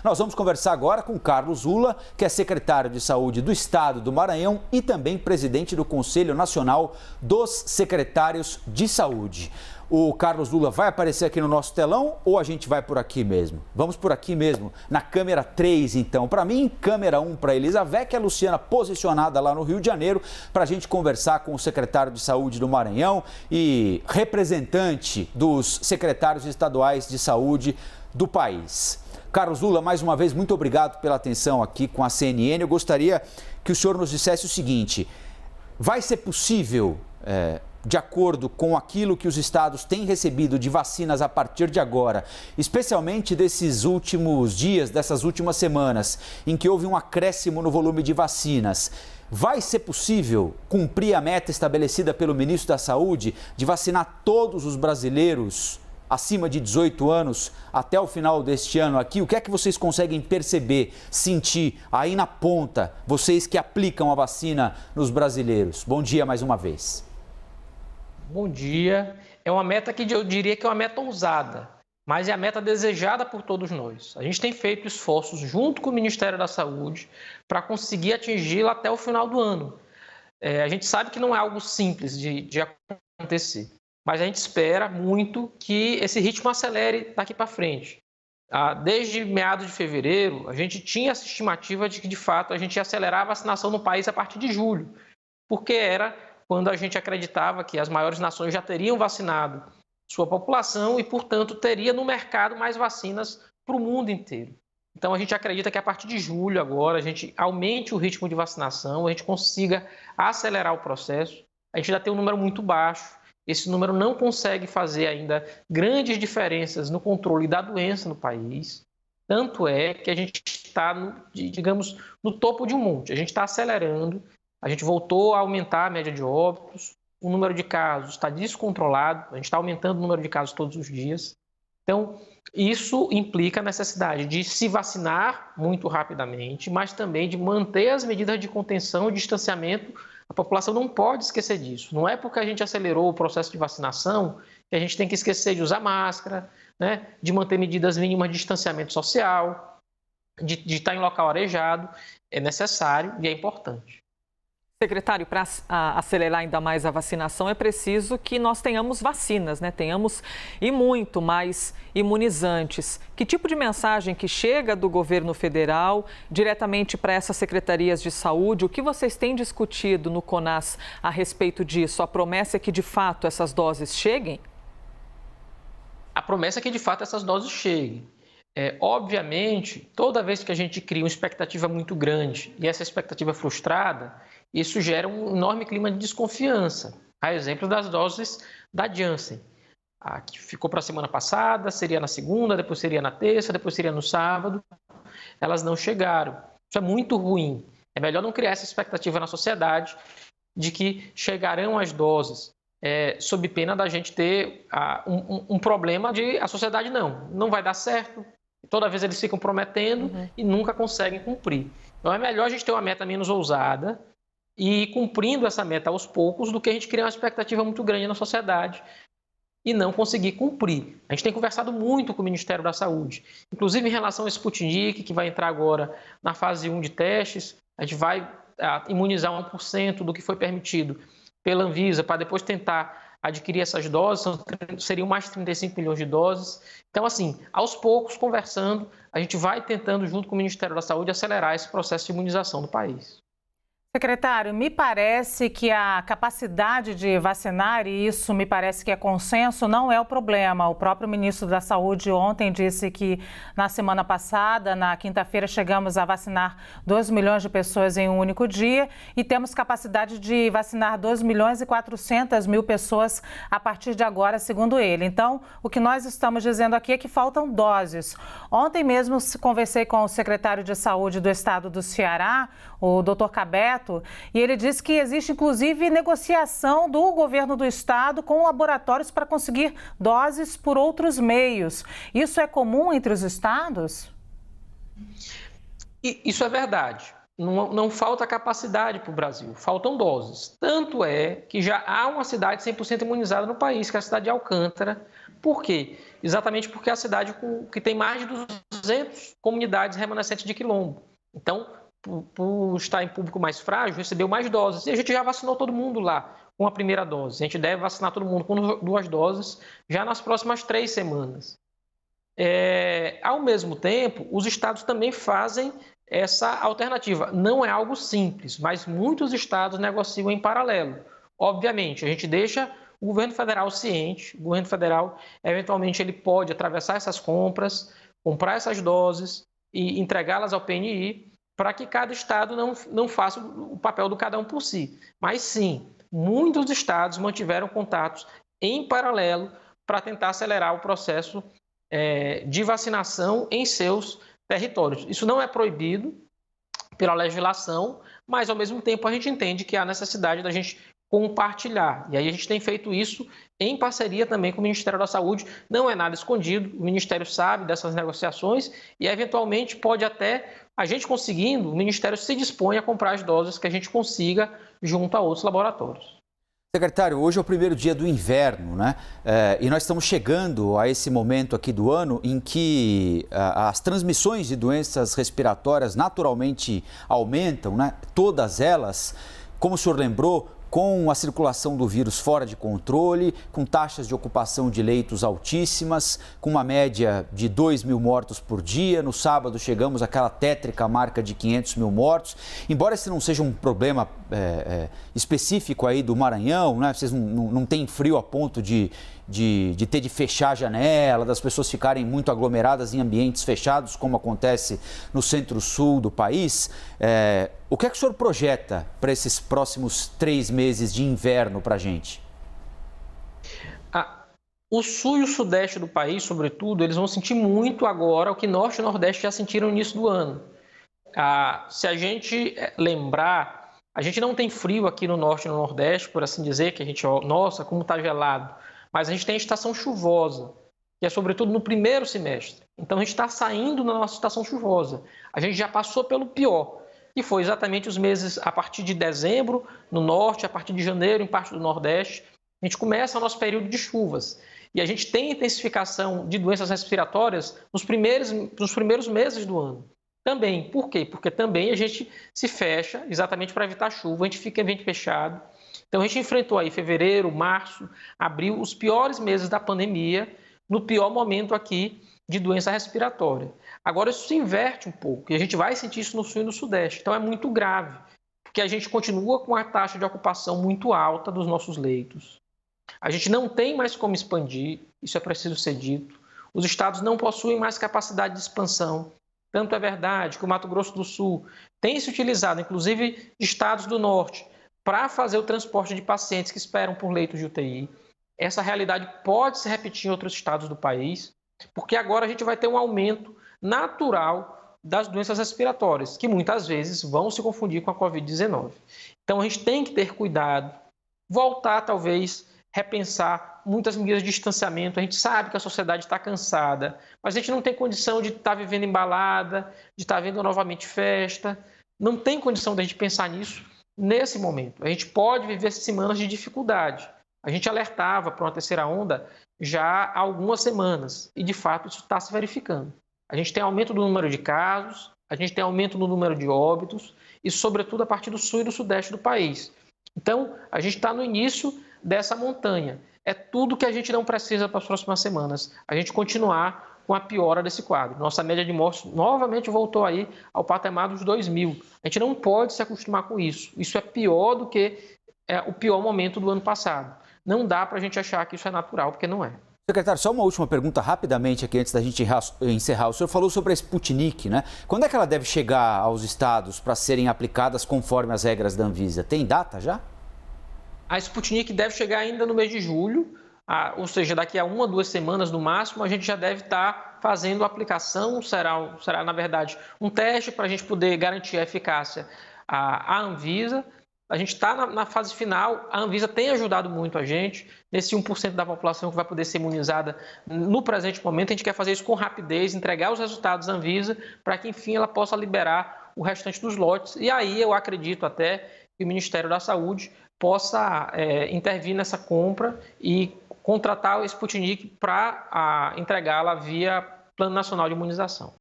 Nós vamos conversar agora com Carlos Zula, que é secretário de Saúde do Estado do Maranhão e também presidente do Conselho Nacional dos Secretários de Saúde. O Carlos Zula vai aparecer aqui no nosso telão ou a gente vai por aqui mesmo? Vamos por aqui mesmo, na câmera 3 então. Para mim, câmera 1 para Elizabeth, que é a Luciana posicionada lá no Rio de Janeiro, para a gente conversar com o secretário de Saúde do Maranhão e representante dos secretários estaduais de saúde do país. Carlos Zula, mais uma vez, muito obrigado pela atenção aqui com a CNN. Eu gostaria que o senhor nos dissesse o seguinte: vai ser possível, de acordo com aquilo que os estados têm recebido de vacinas a partir de agora, especialmente desses últimos dias, dessas últimas semanas, em que houve um acréscimo no volume de vacinas, vai ser possível cumprir a meta estabelecida pelo ministro da Saúde de vacinar todos os brasileiros acima de 18 anos até o final deste ano aqui? O que é que vocês conseguem perceber, sentir aí na ponta, vocês que aplicam a vacina nos brasileiros? Bom dia mais uma vez. Bom dia. É uma meta que eu diria que é uma meta ousada, mas é a meta desejada por todos nós. A gente tem feito esforços junto com o Ministério da Saúde para conseguir atingi-la até o final do ano. A gente sabe que não é algo simples de acontecer, mas a gente espera muito que esse ritmo acelere daqui para frente. Desde meados de fevereiro, a gente tinha essa estimativa de que, de fato, a gente ia acelerar a vacinação no país a partir de julho, porque era quando a gente acreditava que as maiores nações já teriam vacinado sua população e, portanto, teria no mercado mais vacinas para o mundo inteiro. Então, a gente acredita que a partir de julho agora a gente aumente o ritmo de vacinação, a gente consiga acelerar o processo. A gente ainda tem um número muito baixo. Esse número não consegue fazer ainda grandes diferenças no controle da doença no país. Tanto é que a gente está, digamos, no topo de um monte. A gente está acelerando. A gente voltou a aumentar a média de óbitos, o número de casos está descontrolado, a gente está aumentando o número de casos todos os dias. Então, isso implica a necessidade de se vacinar muito rapidamente, mas também de manter as medidas de contenção e distanciamento. A população não pode esquecer disso. Não é porque a gente acelerou o processo de vacinação que a gente tem que esquecer de usar máscara, né? De manter medidas mínimas de distanciamento social, de estar em local arejado. É necessário e é importante. Secretário, para acelerar ainda mais a vacinação, é preciso que nós tenhamos vacinas, né? Tenhamos e muito mais imunizantes. Que tipo de mensagem que chega do governo federal diretamente para essas secretarias de saúde? O que vocês têm discutido no CONAS a respeito disso? A promessa é que, de fato, essas doses cheguem? A promessa é que, de fato, essas doses cheguem. Obviamente, toda vez que a gente cria uma expectativa muito grande e essa expectativa é frustrada, isso gera um enorme clima de desconfiança. Há exemplo das doses da Janssen. A que ficou para a semana passada, seria na segunda, depois seria na terça, depois seria no sábado. Elas não chegaram. Isso é muito ruim. É melhor não criar essa expectativa na sociedade de que chegarão as doses, sob pena da gente ter um problema de a sociedade não vai dar certo. Toda vez eles ficam prometendo e nunca conseguem cumprir. Então é melhor a gente ter uma meta menos ousada e ir cumprindo essa meta aos poucos do que a gente criar uma expectativa muito grande na sociedade e não conseguir cumprir. A gente tem conversado muito com o Ministério da Saúde, inclusive em relação ao Sputnik, que vai entrar agora na fase 1 de testes. A gente vai imunizar 1% do que foi permitido pela Anvisa para depois tentar adquirir essas doses, seriam mais de 35 milhões de doses. Então, assim, aos poucos, conversando, a gente vai tentando, junto com o Ministério da Saúde, acelerar esse processo de imunização do país. Secretário, me parece que a capacidade de vacinar, e isso me parece que é consenso, não é o problema. O próprio ministro da Saúde ontem disse que na semana passada, na quinta-feira, chegamos a vacinar 2 milhões de pessoas em um único dia e temos capacidade de vacinar 2 milhões e 400 mil pessoas a partir de agora, segundo ele. Então, o que nós estamos dizendo aqui é que faltam doses. Ontem mesmo conversei com o secretário de Saúde do estado do Ceará, o Dr. Cabeto, e ele disse que existe, inclusive, negociação do governo do estado com laboratórios para conseguir doses por outros meios. Isso é comum entre os estados? Isso é verdade. Não falta capacidade para o Brasil, faltam doses. Tanto é que já há uma cidade 100% imunizada no país, que é a cidade de Alcântara, Por quê? Exatamente porque é a cidade que tem mais de 200 comunidades remanescentes de quilombo. Então, por estar em público mais frágil, recebeu mais doses. E a gente já vacinou todo mundo lá com a primeira dose. A gente deve vacinar todo mundo com 2 doses já nas próximas 3 semanas. Ao mesmo tempo, os estados também fazem essa alternativa. Não é algo simples, mas muitos estados negociam em paralelo. Obviamente, a gente deixa o governo federal ciente, o governo federal, eventualmente, ele pode atravessar essas compras, comprar essas doses e entregá-las ao PNI, para que cada estado não faça o papel do cada um por si. Mas sim, muitos estados mantiveram contatos em paralelo para tentar acelerar o processo de vacinação em seus territórios. Isso não é proibido pela legislação, mas ao mesmo tempo a gente entende que há necessidade da gente compartilhar. E aí a gente tem feito isso em parceria também com o Ministério da Saúde. Não é nada escondido, o Ministério sabe dessas negociações e eventualmente pode até, a gente conseguindo, o Ministério se dispõe a comprar as doses que a gente consiga junto a outros laboratórios. Secretário, hoje é o primeiro dia do inverno, né? E nós estamos chegando a esse momento aqui do ano em que as transmissões de doenças respiratórias naturalmente aumentam, né? Todas elas, como o senhor lembrou, com a circulação do vírus fora de controle, com taxas de ocupação de leitos altíssimas, com uma média de 2.000 mortos por dia. No sábado chegamos àquela tétrica marca de 500.000 mortos. Embora esse não seja um problema específico aí do Maranhão, né? Vocês não têm frio a ponto de ter de fechar a janela, das pessoas ficarem muito aglomeradas em ambientes fechados, como acontece no centro-sul do país. O que é que o senhor projeta para esses próximos 3 meses de inverno para a gente? O sul e o sudeste do país, sobretudo, eles vão sentir muito agora o que norte e nordeste já sentiram no início do ano. Se a gente lembrar, a gente não tem frio aqui no norte e no nordeste, por assim dizer, que a gente, nossa, como está gelado. Mas a gente tem a estação chuvosa, que é sobretudo no primeiro semestre. Então a gente está saindo da nossa estação chuvosa. A gente já passou pelo pior, que foi exatamente os meses a partir de dezembro no norte, a partir de janeiro em parte do nordeste. A gente começa o nosso período de chuvas. E a gente tem intensificação de doenças respiratórias nos primeiros meses do ano. Também. Por quê? Porque também a gente se fecha exatamente para evitar chuva, a gente fica em ambiente fechado. Então, a gente enfrentou aí fevereiro, março, abril, os piores meses da pandemia, no pior momento aqui de doença respiratória. Agora, isso se inverte um pouco e a gente vai sentir isso no sul e no sudeste. Então, é muito grave, porque a gente continua com a taxa de ocupação muito alta dos nossos leitos. A gente não tem mais como expandir, isso é preciso ser dito. Os estados não possuem mais capacidade de expansão. Tanto é verdade que o Mato Grosso do Sul tem se utilizado, inclusive de estados do norte, para fazer o transporte de pacientes que esperam por leitos de UTI. Essa realidade pode se repetir em outros estados do país, porque agora a gente vai ter um aumento natural das doenças respiratórias, que muitas vezes vão se confundir com a Covid-19. Então a gente tem que ter cuidado, voltar talvez, repensar muitas medidas de distanciamento. A gente sabe que a sociedade está cansada, mas a gente não tem condição de estar vivendo embalada, de estar vendo novamente festa, não tem condição de a gente pensar nisso nesse momento. A gente pode viver semanas de dificuldade. A gente alertava para uma terceira onda já há algumas semanas e, de fato, isso está se verificando. A gente tem aumento do número de casos, a gente tem aumento no número de óbitos e, sobretudo, a partir do sul e do sudeste do país. Então, a gente está no início dessa montanha. É tudo que a gente não precisa para as próximas semanas. A gente continuar com a piora desse quadro. Nossa média de mortes novamente voltou aí ao patamar dos 2.000. A gente não pode se acostumar com isso. Isso é pior do que o pior momento do ano passado. Não dá para a gente achar que isso é natural, porque não é. Secretário, só uma última pergunta rapidamente aqui antes da gente encerrar. O senhor falou sobre a Sputnik, né? Quando é que ela deve chegar aos estados para serem aplicadas conforme as regras da Anvisa? Tem data já? A Sputnik deve chegar ainda no mês de julho, ou seja, daqui a 1 ou 2 semanas no máximo, a gente já deve estar fazendo a aplicação. Será na verdade, um teste para a gente poder garantir a eficácia à Anvisa. A gente está na fase final, a Anvisa tem ajudado muito a gente, nesse 1% da população que vai poder ser imunizada no presente momento. A gente quer fazer isso com rapidez, entregar os resultados à Anvisa, para que, enfim, ela possa liberar o restante dos lotes. E aí eu acredito até que o Ministério da Saúde possa intervir nessa compra e contratar o Sputnik para entregá-la via Plano Nacional de Imunização.